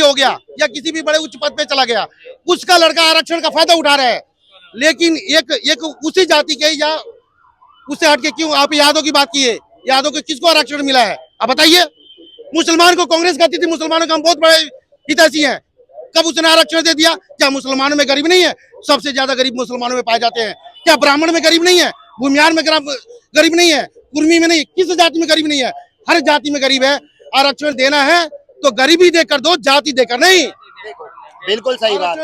हो गया या किसी भी बड़े उच्च पद पे चला गया, उसका लड़का आरक्षण का फायदा उठा रहा है। लेकिन एक उसी जाति के या उससे हटके क्यों आप यादव की बात किए, यादव को किसको आरक्षण मिला है आप बताइए? मुसलमान को कांग्रेस कहती थी मुसलमानों का हम बहुत बड़े हितैषी हैं, कब उसने आरक्षण दे दिया? क्या मुसलमानों में गरीब नहीं है? सबसे ज्यादा गरीब मुसलमानों में पाए जाते हैं। क्या ब्राह्मण में गरीब नहीं है? भूमियार में गरीब नहीं है? कुर्मी में नहीं? किस जाति में गरीब नहीं है? हर जाति में गरीब है। आरक्षण देना है तो गरीबी देकर दो, जाति देकर नहीं। बिल्कुल सही बात।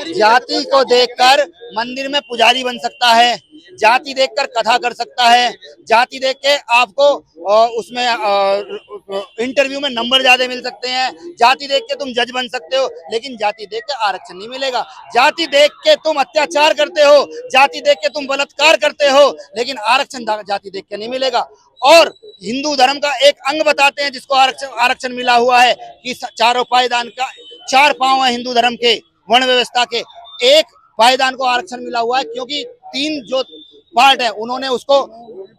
जाति को देखकर मंदिर में पुजारी बन सकता है, जाति देखकर कथा कर सकता है, जाति देख के आपको उसमें इंटरव्यू में नंबर ज्यादा मिल सकते हैं, जाति देख के तुम जज बन सकते हो, लेकिन जाति देख के आरक्षण नहीं मिलेगा। जाति देख के तुम अत्याचार करते हो, जाति देख के तुम बलात्कार करते हो, लेकिन आरक्षण जाति देख के नहीं मिलेगा। और हिंदू धर्म का एक अंग बताते हैं जिसको आरक्षण मिला हुआ है कि चारों पायदान का 4 पांव है हिंदू धर्म के, वर्ण व्यवस्था के। एक पायदान को आरक्षण मिला हुआ है क्योंकि 3 जो पार्ट है उन्होंने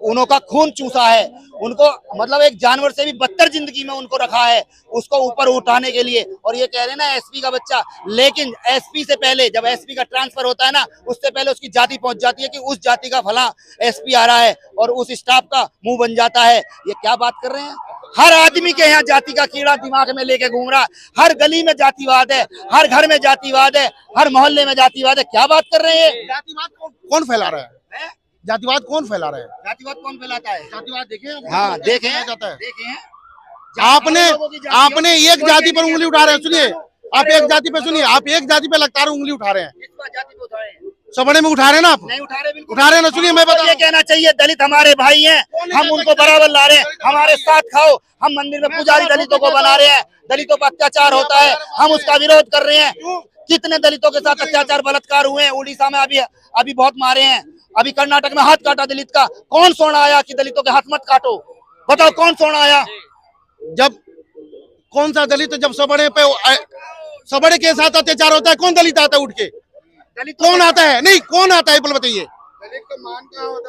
उनका खून चूसा है, उनको मतलब एक जानवर से भी बदतर जिंदगी में उनको रखा है, उसको ऊपर उठाने के लिए। और ये कह रहे हैं ना एसपी का बच्चा, लेकिन एसपी से पहले जब एसपी का ट्रांसफर होता है ना, उससे पहले उसकी जाति पहुंच जाती है कि उस जाति का फला एसपी आ रहा है और उस स्टाफ का मुंह बन जाता है। ये क्या बात कर रहे हैं? हर आदमी के यहाँ जाति का कीड़ा दिमाग में लेके घूम रहा, हर गली में जातिवाद है, हर घर में जातिवाद है, हर मोहल्ले में जातिवाद है। क्या बात कर रहे हैं? जातिवाद कौन फैला रहा है? जातिवाद कौन फैला रहा है? जातिवाद कौन फैलाता है? जातिवाद देखें, हाँ देखें, जाता है। देखें। आपने एक जाति पर उंगली उठा रहे हैं। सुनिए, आप एक जाति पे सुनिए, आप एक जाति पे लगातार उंगली उठा रहे हैं। सबड़े में उठा रहे हैं ना आप? नहीं उठा रहे, बिल्कुल उठा रहे हैं ना। सुनिए मैं बता, ये कहना चाहिए दलित हमारे भाई हैं, हम उनको बराबर ला रहे हैं, हमारे साथ खाओ। हम मंदिर में पुजारी दलितों को बना रहे हैं, दलितों पर अत्याचार होता है, हम उसका विरोध कर रहे हैं। कितने दलितों के साथ अत्याचार बलात्कार हुए हैं? उड़ीसा में अभी बहुत मारे हैं, अभी कर्नाटक में हाथ काटा दलित का। कौन सोना आया कि दलितों के हाथ मत काटो? बताओ कौन सोना आया? जब कौन सा दलित जब सबड़े के साथ अत्याचार होता है, कौन दलित आता है उठ के? कौन आता है? नहीं, कौन आता है बोल बताइए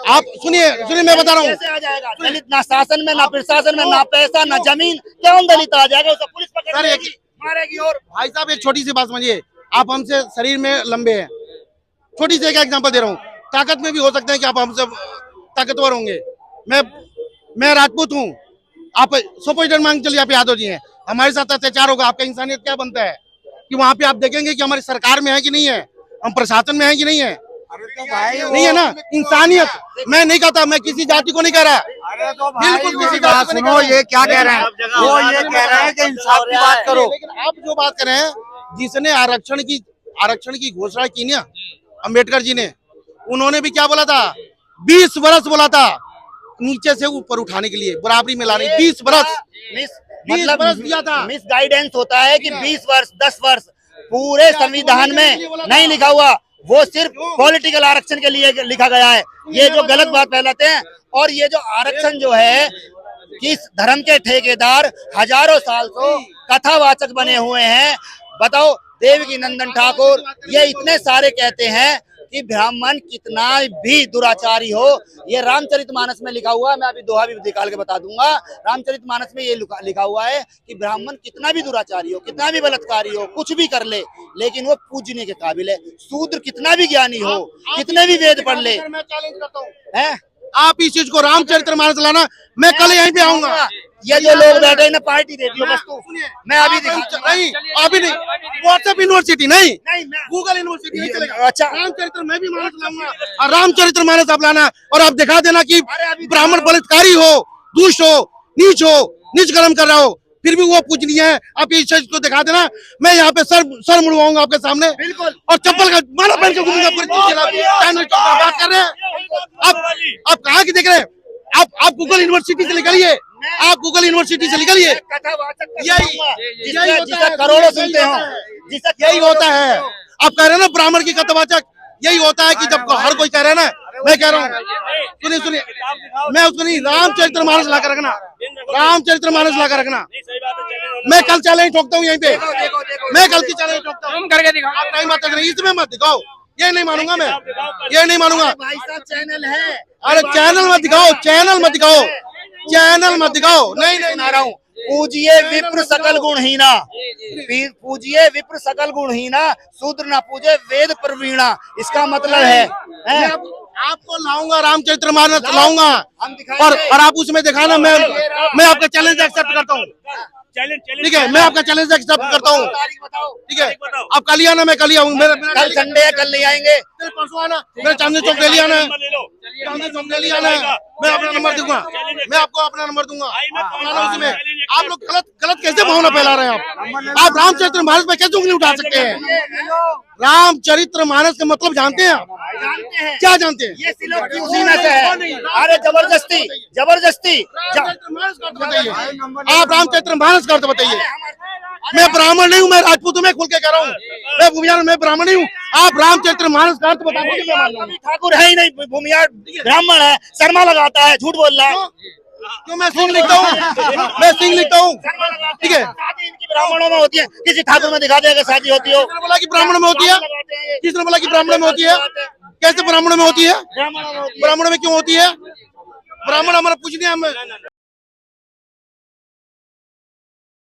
आप? सुनिए मैं बता रहा हूँ, कैसे आ जाएगा दलित? ना शासन में, ना प्रशासन में, ना पैसा, ना जमीन, कौन दलित आ जाएगा? उसे पुलिस पकड़ेगी, मारेगी। और भाई साहब एक छोटी सी बात समझिए, आप हमसे शरीर में लंबे हैं, छोटी सी एक एग्जांपल दे रहा हूँ, ताकत में भी हो सकते हैं कि आप हमसे ताकतवर होंगे। मैं राजपूत हूँ, आप सुपरस्टार मांग चलिए, आप यादव जी हैं, हमारे साथ अत्याचार होगा, आपका इंसानियत क्या बनता है? कि वहाँ पे आप देखेंगे कि हमारी सरकार में है कि नहीं है, हम प्रशासन में है कि नहीं है? नहीं है ना इंसानियत। मैं नहीं कहता, मैं किसी जाति को नहीं कह रहा, बिल्कुल किसी बात सुनो, ये क्या कह रहे हैं? वो ये कह रहे हैं कि इंसाफ की बात करो। लेकिन आप जो बात कर रहे हैं, जिसने आरक्षण की घोषणा की ना अम्बेडकर जी ने, उन्होंने भी क्या बोला था? 20 वर्ष बोला था नीचे से ऊपर उठाने के लिए, बराबरी में लाने। 20 वर्ष मतलब दिया था। मिस गाइडेंस होता है कि 20 वर्ष 10 वर्ष पूरे संविधान में नहीं लिखा हुआ, वो सिर्फ पॉलिटिकल आरक्षण के लिए लिखा गया है। ये जो गलत बात फैलाते हैं। और ये जो आरक्षण जो है, किस धर्म के ठेकेदार हजारों साल से कथावाचक बने हुए हैं? बताओ, देवकी नंदन ठाकुर ये इतने सारे कहते हैं कि ब्राह्मण कितना भी दुराचारी हो, ये रामचरितमानस में लिखा हुआ है। मैं अभी दोहा भी निकाल के बता दूंगा। रामचरितमानस में ये लिखा हुआ है कि ब्राह्मण कितना भी दुराचारी हो, कितना भी बलात्कारी हो, कुछ भी कर ले, लेकिन वो पूजने के काबिल है। शूद्र कितना भी ज्ञानी हो, कितने भी वेद पढ़ ले। मैं चैलेंज करता हूं, आप इस चीज को रामचरितमानस लाना, मैं कल यहीं पे आऊंगा। ये जो लोग बैठे ना, पार्टी दे दियो बस तू। मैं अभी नहीं, अभी नहीं, व्हाट्सएप यूनिवर्सिटी नहीं, गूगल यूनिवर्सिटी नहीं चलेगा। अच्छा, रामचरित्र मैं भी मानस लाऊंगा और रामचरितमानस आप लाना, और आप दिखा देना कि ब्राह्मण बलात्कारी हो, दुष्ट हो, नीच कर्म कर रहा हो, फिर भी वो पूजनीय है। आप इस चीज को दिखा देना, मैं यहाँ पे सर मुड़वाऊंगा आपके सामने, बिल्कुल। और चप्पल का माला पहन के घूमूंगा पूरे बात कर रहे हैं आप कहाँ की देख रहे हैं? आप गूगल यूनिवर्सिटी से निकलिए, आप गूगल यूनिवर्सिटी से निकलिए। जिसका करोड़ों सुनते हो, यही होता है। आप कह रहे हैं ना ब्राह्मण की कथावाचक, यही होता है कि जब हर कोई कह रहा है ना, मैं कह रहा हूँ, सुनिए मैं उसको नहीं, रामचरितमानस लाकर रखना, रामचरितमानस लाकर रखना। मैं कल चैलेंज ठोकता हूँ यहीं पे, मैं कल की चैलेंज ठोकता हूँ। आप टाइम बात कर रहे हैं, इसमें मत दिखाओ, ये नहीं मानूंगा मैं, ये नहीं मानूंगा। भाई साहब चैनल है, अरे चैनल मत दिखाओ, चैनल मत दिखाओ, चैनल मत दिखाओ। नहीं बना रहा हूँ, पूजिए विप्र सकल गुणहीना, पूजिए विप्र सकल गुणहीना, शूद्र ना पूजे वेद प्रवीणा। इसका मतलब है आपको लाऊंगा, रामचरितमानस लाऊंगा हम दिखाएंगे। और आप उसमें दिखाना, मैं आपका चैलेंज एक्सेप्ट करता हूँ। ठीक है, मैं आपका चैलेंज एक्सेप्ट करता हूँ। तारीख बताओ। ठीक है, आप कल ही आना, मैं कल ही आऊंगा। कल संडे है, कल नहीं आएंगे। परसों आना, मेरे चांदनी चौक डेली आना है, चांदनी चौक डेली आना है। मैं अपना नंबर दूंगा, मैं आपको अपना नंबर दूंगा। उसमें आप लोग गलत कैसे भावना फैला रहे हैं? आप रामचरितमानस में कैसे उंगली उठा सकते हैं? रामचरितमानस का मतलब जानते हैं आप? जानते हैं, क्या जानते हैं? ये सिलोक की उसी में से है। अरे जबरदस्ती जबरदस्ती रामचरितमानस का अर्थ बताइए, आप रामचरितमानस का अर्थ बताइए। मैं ब्राह्मण नहीं हूँ, मैं राजपूत हूँ, मैं खुल के कह रहा हूँ, मैं भूमियार, मैं ब्राह्मण नहीं हूँ। आप रामचरितमानस का अर्थ बताइए। कवि ठाकुर है ही नहीं, भूमियार ब्राह्मण है, शर्मा लगाता है, झूठ बोल रहा है। क्यों? मैं सिंह लिखता हूँ, मैं सिंह लिखता हूँ। ठीक है, शादी इनकी ब्राह्मणों में होती है, किसी ठाकुर में दिखा देगा शादी होती हो। किसने बोला कि ब्राह्मण में होती है? किसने बोला कि ब्राह्मण में होती है? कैसे ब्राह्मण में होती है? ब्राह्मणों में होती है। ब्राह्मण में क्यों होती है? ब्राह्मण हमारा पूछ नहीं, हम